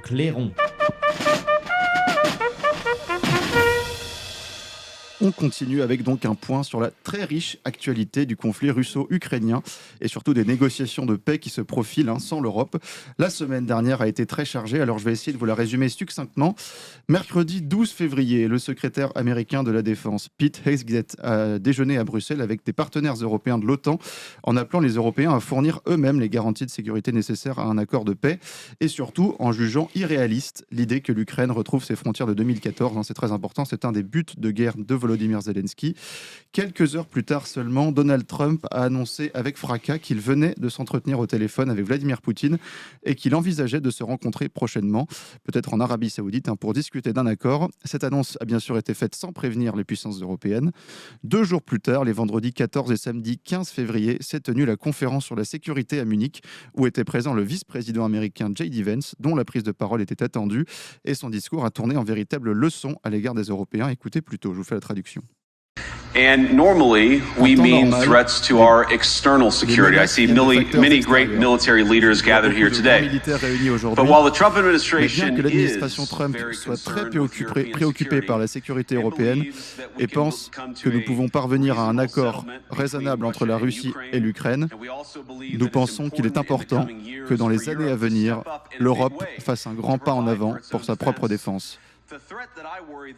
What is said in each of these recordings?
Clairon. On continue avec donc un point sur la très riche actualité du conflit russo-ukrainien et surtout des négociations de paix qui se profilent sans l'Europe. La semaine dernière a été très chargée, alors je vais essayer de vous la résumer succinctement. Mercredi 12 février, le secrétaire américain de la Défense, Pete Hegseth, a déjeuné à Bruxelles avec des partenaires européens de l'OTAN en appelant les Européens à fournir eux-mêmes les garanties de sécurité nécessaires à un accord de paix et surtout en jugeant irréaliste l'idée que l'Ukraine retrouve ses frontières de 2014. C'est très important, c'est un des buts de guerre de Volodymyr Zelensky. Quelques heures plus tard seulement, Donald Trump a annoncé avec fracas qu'il venait de s'entretenir au téléphone avec Vladimir Poutine et qu'il envisageait de se rencontrer prochainement, peut-être en Arabie Saoudite, pour discuter d'un accord. Cette annonce a bien sûr été faite sans prévenir les puissances européennes. 2 jours plus tard, les vendredis 14 et samedi 15 février, s'est tenue la conférence sur la sécurité à Munich, où était présent le vice-président américain J.D. Vance, dont la prise de parole était attendue, et son discours a tourné en véritable leçon à l'égard des Européens. Écoutez plutôt, je vous fais la traduction. And normally, we mean threats to our external security. I see many great military leaders gathered here today. But while the Trump administration que l'administration Trump soit très préoccupée par la sécurité européenne et pense que nous pouvons parvenir à un accord raisonnable entre la Russie et l'Ukraine, nous pensons qu'il est important que dans les années à venir, l'Europe fasse un grand pas en avant pour sa propre défense.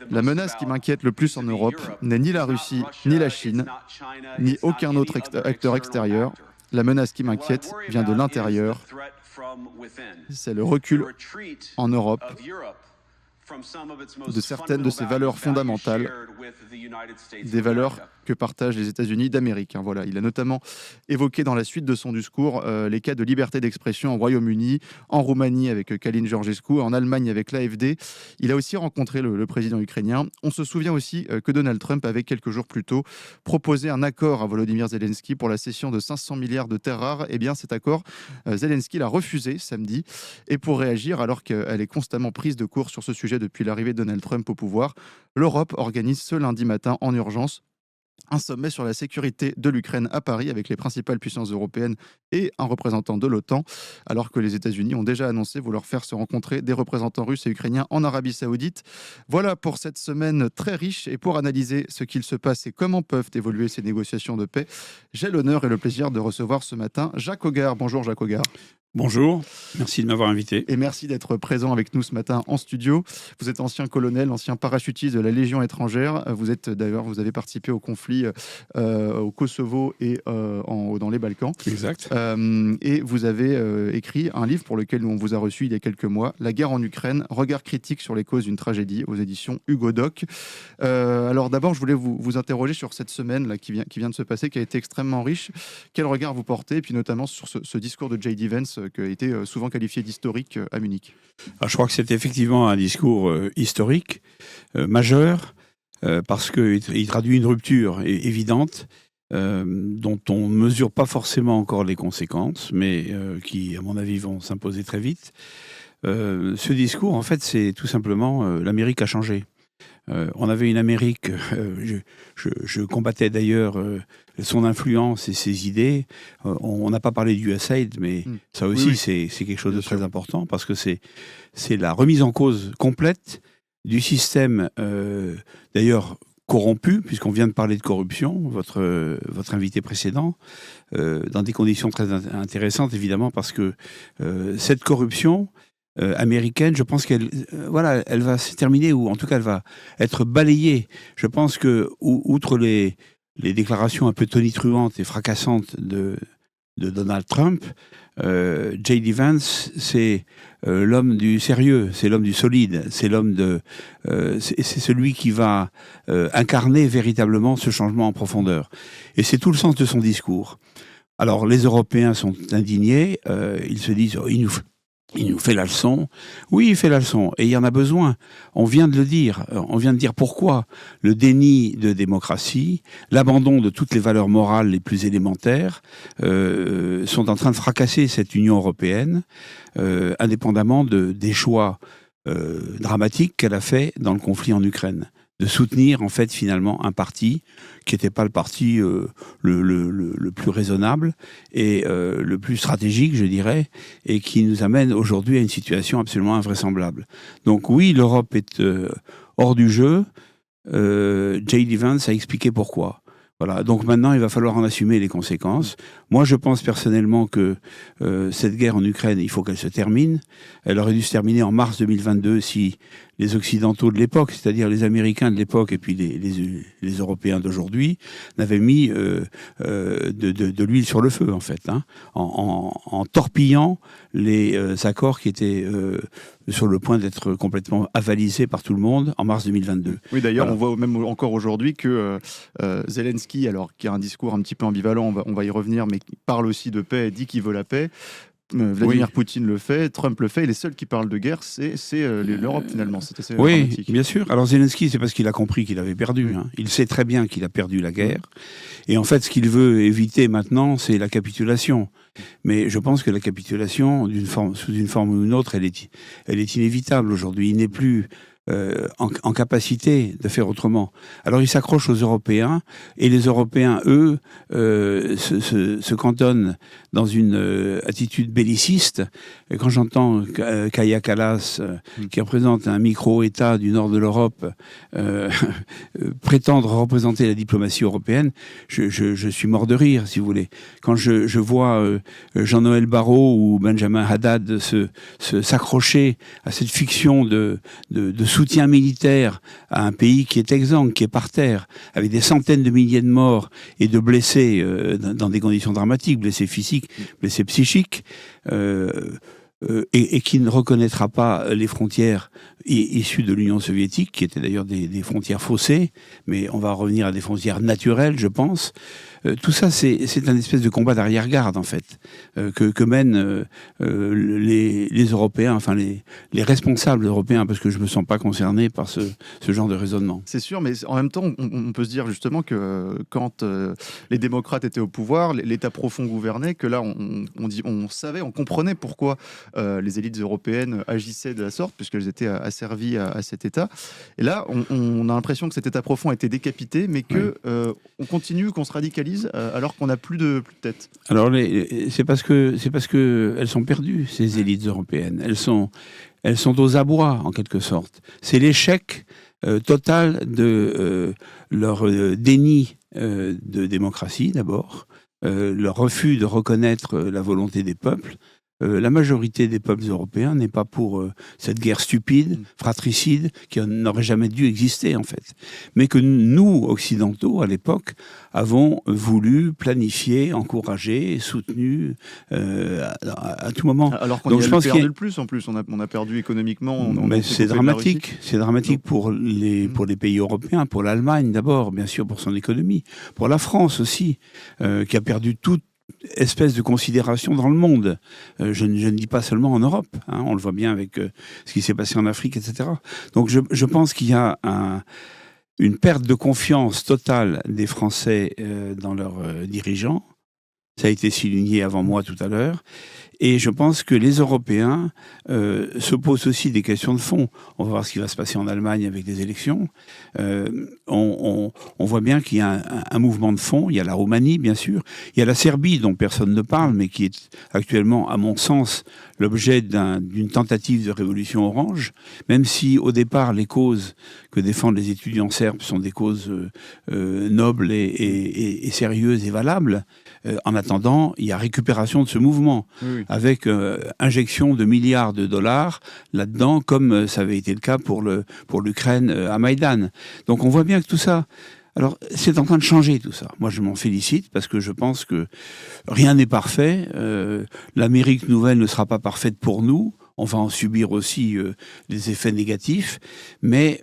La menace qui m'inquiète le plus en Europe n'est ni la Russie, ni la Chine, ni aucun autre acteur extérieur. La menace qui m'inquiète vient de l'intérieur. C'est le recul en Europe de certaines de ses valeurs fondamentales, des valeurs que partagent les États-Unis d'Amérique. Voilà. Il a notamment évoqué dans la suite de son discours les cas de liberté d'expression au Royaume-Uni, en Roumanie avec Călin Georgescu, en Allemagne avec l'AfD. Il a aussi rencontré le président ukrainien. On se souvient aussi que Donald Trump avait quelques jours plus tôt proposé un accord à Volodymyr Zelensky pour la cession de 500 milliards de terres rares. Eh bien, cet accord, Zelensky l'a refusé samedi. Et pour réagir, alors qu'elle est constamment prise de court sur ce sujet depuis l'arrivée de Donald Trump au pouvoir, l'Europe organise ce lundi matin en urgence un sommet sur la sécurité de l'Ukraine à Paris avec les principales puissances européennes et un représentant de l'OTAN, alors que les États-Unis ont déjà annoncé vouloir faire se rencontrer des représentants russes et ukrainiens en Arabie Saoudite. Voilà pour cette semaine très riche, et pour analyser ce qu'il se passe et comment peuvent évoluer ces négociations de paix, j'ai l'honneur et le plaisir de recevoir ce matin Jacques Augard. Bonjour Jacques Augard. Bonjour, merci de m'avoir invité. Et merci d'être présent avec nous ce matin en studio. Vous êtes ancien colonel, ancien parachutiste de la Légion étrangère. Vous avez participé au conflit au Kosovo et dans les Balkans. Exact. Et vous avez écrit un livre pour lequel on vous a reçu il y a quelques mois, La guerre en Ukraine, regard critique sur les causes d'une tragédie, aux éditions Hugo Doc. Alors d'abord, je voulais vous interroger sur cette semaine là, qui vient de se passer, qui a été extrêmement riche. Quel regard vous portez, et puis notamment sur ce discours de J.D. Vance, qui a été souvent qualifié d'historique à Munich. Alors, je crois que c'est effectivement un discours historique, majeur, parce qu'il traduit une rupture évidente, dont on ne mesure pas forcément encore les conséquences, mais qui, à mon avis, vont s'imposer très vite. Ce discours, en fait, c'est tout simplement l'Amérique a changé. On avait une Amérique, je combattais d'ailleurs son influence et ses idées. On n'a pas parlé du USAID, mais ça aussi, oui. C'est quelque chose de très important, parce que c'est la remise en cause complète du système, d'ailleurs corrompu, puisqu'on vient de parler de corruption, votre invité précédent, dans des conditions très intéressantes, évidemment, parce que cette corruption américaine, je pense qu'elle elle va se terminer, ou en tout cas elle va être balayée. Je pense que, outre les déclarations un peu tonitruantes et fracassantes de Donald Trump, J.D. Vance, c'est l'homme du sérieux, c'est l'homme du solide, c'est c'est celui qui va incarner véritablement ce changement en profondeur. Et c'est tout le sens de son discours. Alors les Européens sont indignés, ils se disent il nous fait la leçon. Oui, il fait la leçon. Et il y en a besoin. On vient de le dire. On vient de dire pourquoi. Le déni de démocratie, l'abandon de toutes les valeurs morales les plus élémentaires sont en train de fracasser cette Union européenne, indépendamment des choix dramatiques qu'elle a fait dans le conflit en Ukraine. soutenir en fait finalement un parti qui n'était pas le parti le plus raisonnable et le plus stratégique, je dirais, et qui nous amène aujourd'hui à une situation absolument invraisemblable. Donc oui, l'Europe est hors du jeu. J.D. Vance a expliqué pourquoi. Voilà. Donc maintenant, il va falloir en assumer les conséquences. Moi, je pense personnellement que cette guerre en Ukraine, il faut qu'elle se termine. Elle aurait dû se terminer en mars 2022 si les Occidentaux de l'époque, c'est-à-dire les Américains de l'époque et puis les Européens d'aujourd'hui, n'avaient mis de l'huile sur le feu, en fait, hein, en torpillant les accords qui étaient sur le point d'être complètement avalisés par tout le monde en mars 2022. Oui, d'ailleurs, voilà. On voit même encore aujourd'hui que Zelensky, alors qui a un discours un petit peu ambivalent, on va y revenir, mais qui parle aussi de paix et dit qu'il veut la paix. Vladimir Poutine le fait, Trump le fait, et les seuls qui parlent de guerre, c'est l'Europe finalement. Oui, dramatique. bien sûr. Alors Zelensky, c'est parce qu'il a compris qu'il avait perdu. Hein. Il sait très bien qu'il a perdu la guerre. Et en fait, ce qu'il veut éviter maintenant, c'est la capitulation. Mais je pense que la capitulation, sous une forme ou une autre, elle est inévitable aujourd'hui. Il n'est plus en capacité de faire autrement. Alors il s'accroche aux Européens, et les Européens, eux, se cantonnent dans une attitude belliciste. Et quand j'entends Kaja Kallas, qui représente un micro-État du nord de l'Europe, prétendre représenter la diplomatie européenne, je suis mort de rire, si vous voulez. Quand je vois Jean-Noël Barrot ou Benjamin Haddad s'accrocher à cette fiction de soutien militaire à un pays qui est exsangue, qui est par terre, avec des centaines de milliers de morts et de blessés dans des conditions dramatiques, blessés physiques, blessés psychiques, et qui ne reconnaîtra pas les frontières issues de l'Union soviétique, qui étaient d'ailleurs des frontières faussées, mais on va revenir à des frontières naturelles, je pense. Tout ça, c'est un espèce de combat d'arrière-garde, en fait, que mènent les Européens, enfin les responsables européens, parce que je ne me sens pas concerné par ce genre de raisonnement. C'est sûr, mais en même temps, on peut se dire justement que quand les démocrates étaient au pouvoir, l'État profond gouvernait, que là, on savait, on comprenait pourquoi les élites européennes agissaient de la sorte, puisqu'elles étaient asservies à cet État. Et là, on a l'impression que cet État profond a été décapité, mais que on continue, qu'on se radicalise alors qu'on n'a plus de tête. Alors, c'est parce que elles sont perdues, ces élites européennes. Elles sont aux abois, en quelque sorte. C'est l'échec total de leur déni de démocratie, d'abord, leur refus de reconnaître la volonté des peuples. La majorité des peuples européens n'est pas pour cette guerre stupide, fratricide, qui n'aurait jamais dû exister, en fait. Mais que nous, occidentaux, à l'époque, avons voulu planifier, encourager, soutenu à tout moment. Alors qu'on a perdu le plus, en plus. On a perdu économiquement. Mais c'est dramatique. C'est dramatique pour les pays européens, pour l'Allemagne d'abord, bien sûr, pour son économie. Pour la France aussi, qui a perdu toute espèce de considération dans le monde. Je ne dis pas seulement en Europe, hein, on le voit bien avec ce qui s'est passé en Afrique, etc. Donc je pense qu'il y a une perte de confiance totale des Français dans leurs dirigeants. Ça a été souligné avant moi tout à l'heure. Et je pense que les Européens se posent aussi des questions de fond. On va voir ce qui va se passer en Allemagne avec les élections. On voit bien qu'il y a un mouvement de fond. Il y a la Roumanie, bien sûr. Il y a la Serbie, dont personne ne parle, mais qui est actuellement, à mon sens, l'objet d'une tentative de révolution orange. Même si, au départ, les causes que défendent les étudiants serbes sont des causes nobles et sérieuses et valables. En attendant, il y a récupération de ce mouvement, avec injection de milliards de dollars là-dedans, comme ça avait été le cas pour l'Ukraine à Maïdan. Donc on voit bien que tout ça... Alors, c'est en train de changer tout ça. Moi, je m'en félicite parce que je pense que rien n'est parfait. L'Amérique nouvelle ne sera pas parfaite pour nous. On va en subir aussi des effets négatifs, mais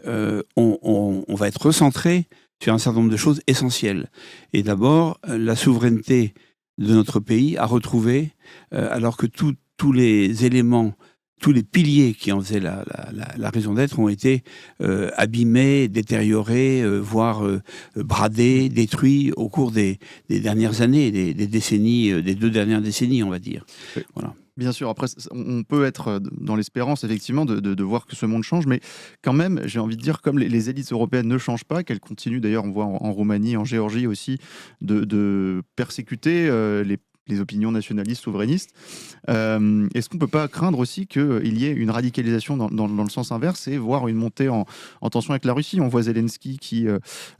on va être recentré sur un certain nombre de choses essentielles. Et d'abord, la souveraineté de notre pays à retrouver, alors que tous les éléments, tous les piliers qui en faisaient la raison d'être ont été abîmés, détériorés, voire bradés, détruits au cours des dernières années, des décennies, des 2 dernières décennies, on va dire. Voilà. Bien sûr, après, on peut être dans l'espérance, effectivement, de voir que ce monde change, mais quand même, j'ai envie de dire, comme les élites européennes ne changent pas, qu'elles continuent, d'ailleurs, on voit en Roumanie, en Géorgie aussi, de persécuter les opinions nationalistes, souverainistes. Est-ce qu'on ne peut pas craindre aussi qu'il y ait une radicalisation dans le sens inverse et voir une montée en tension avec la Russie? On voit Zelensky qui,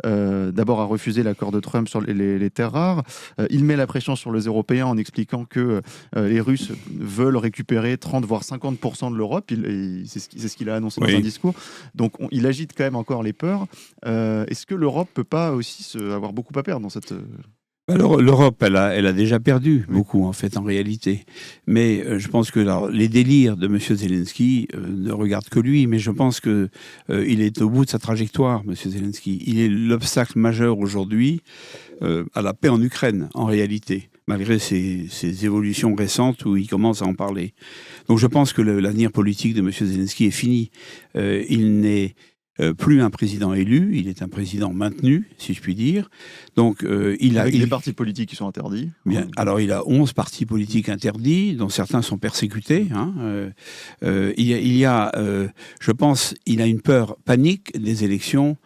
d'abord, a refusé l'accord de Trump sur les terres rares. Il met la pression sur les Européens en expliquant que les Russes veulent récupérer 30 voire 50% de l'Europe. C'est ce qu'il a annoncé dans un discours. Donc il agite quand même encore les peurs. Est-ce que l'Europe peut pas aussi avoir beaucoup à perdre dans cette... Alors l'Europe, elle a déjà perdu beaucoup en fait en réalité. Mais je pense que les délires de M. Zelensky ne regardent que lui. Mais je pense que il est au bout de sa trajectoire, M. Zelensky. Il est l'obstacle majeur aujourd'hui à la paix en Ukraine en réalité, malgré ces évolutions récentes où il commence à en parler. Donc je pense que l'avenir politique de M. Zelensky est fini. Il n'est plus un président élu, il est un président maintenu, si je puis dire. Donc, avec des partis politiques qui sont interdits. Bien, alors, il a 11 partis politiques interdits, dont certains sont persécutés. Je pense, il a une peur panique des élections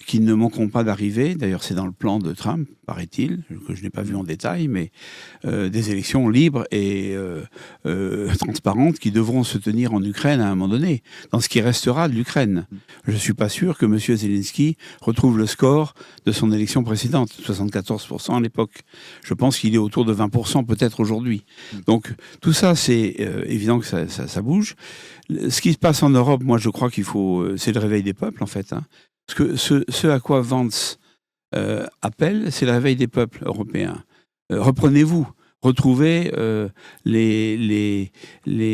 qui ne manqueront pas d'arriver. D'ailleurs, c'est dans le plan de Trump, paraît-il, que je n'ai pas vu en détail, mais des élections libres et transparentes qui devront se tenir en Ukraine à un moment donné, dans ce qui restera de l'Ukraine. Je ne suis pas sûr que M. Zelensky retrouve le score de son élection précédente, 74% à l'époque. Je pense qu'il est autour de 20% peut-être aujourd'hui. Donc tout ça, c'est évident que ça bouge. Ce qui se passe en Europe, moi je crois c'est le réveil des peuples en fait. Parce que ce à quoi Vance appelle, c'est le réveil des peuples européens. Reprenez-vous, retrouvez les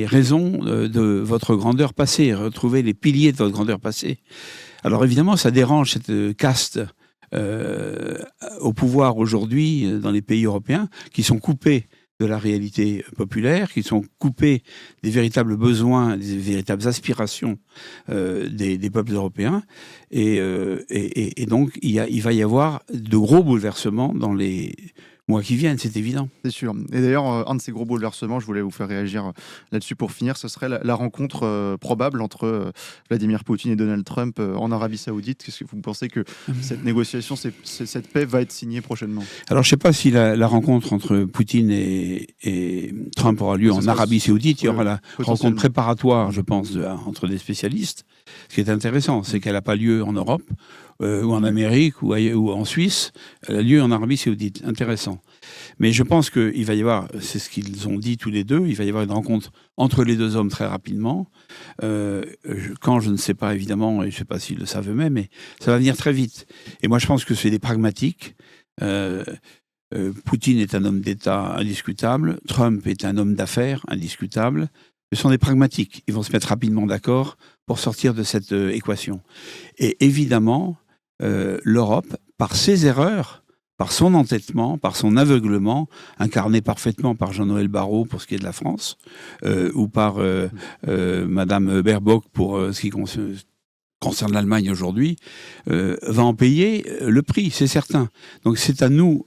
raisons de votre grandeur passée, retrouvez les piliers de votre grandeur passée. Alors évidemment, ça dérange cette caste au pouvoir aujourd'hui dans les pays européens qui sont coupés de la réalité populaire, qui sont coupés des véritables besoins, des véritables aspirations des peuples européens. Et donc, il va y avoir de gros bouleversements dans les mois qui viennent, c'est évident. C'est sûr. Et d'ailleurs, un de ces gros bouleversements, je voulais vous faire réagir là-dessus pour finir, ce serait la rencontre probable entre Vladimir Poutine et Donald Trump en Arabie Saoudite. Est-ce que vous pensez que cette négociation, cette paix va être signée prochainement? Alors, je ne sais pas si la rencontre entre Poutine et Trump aura lieu en Arabie Saoudite. Il y aura la rencontre préparatoire, je pense, entre des spécialistes. Ce qui est intéressant, c'est qu'elle n'a pas lieu en Europe, ou en Amérique, ou en Suisse. Elle a lieu en Arabie Saoudite. Intéressant. Mais je pense qu'il va y avoir, c'est ce qu'ils ont dit tous les deux, il va y avoir une rencontre entre les deux hommes très rapidement. Quand, je ne sais pas évidemment, et je ne sais pas s'ils le savent eux-mêmes, mais ça va venir très vite. Et moi, je pense que c'est des pragmatiques. Poutine est un homme d'État indiscutable. Trump est un homme d'affaires indiscutable. Ce sont des pragmatiques. Ils vont se mettre rapidement d'accord pour sortir de cette équation. Et évidemment, l'Europe, par ses erreurs, par son entêtement, par son aveuglement, incarné parfaitement par Jean-Noël Barrot pour ce qui est de la France, ou par Madame Baerbock pour ce qui concerne l'Allemagne aujourd'hui, va en payer le prix, c'est certain. Donc c'est à nous,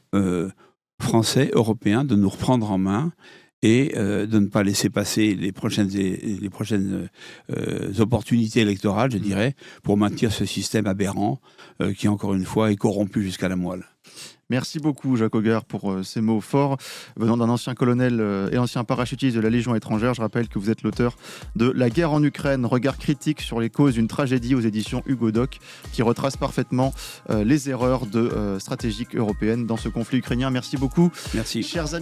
Français, Européens, de nous reprendre en main et de ne pas laisser passer les prochaines opportunités électorales, je dirais, pour maintenir ce système aberrant qui, encore une fois, est corrompu jusqu'à la moelle. Merci beaucoup, Jacques Auger, pour ces mots forts venant d'un ancien colonel et ancien parachutiste de la Légion étrangère. Je rappelle que vous êtes l'auteur de La guerre en Ukraine, regard critique sur les causes d'une tragédie aux éditions Hugo Doc, qui retrace parfaitement les erreurs stratégiques européennes dans ce conflit ukrainien. Merci beaucoup. Merci. Chers amis.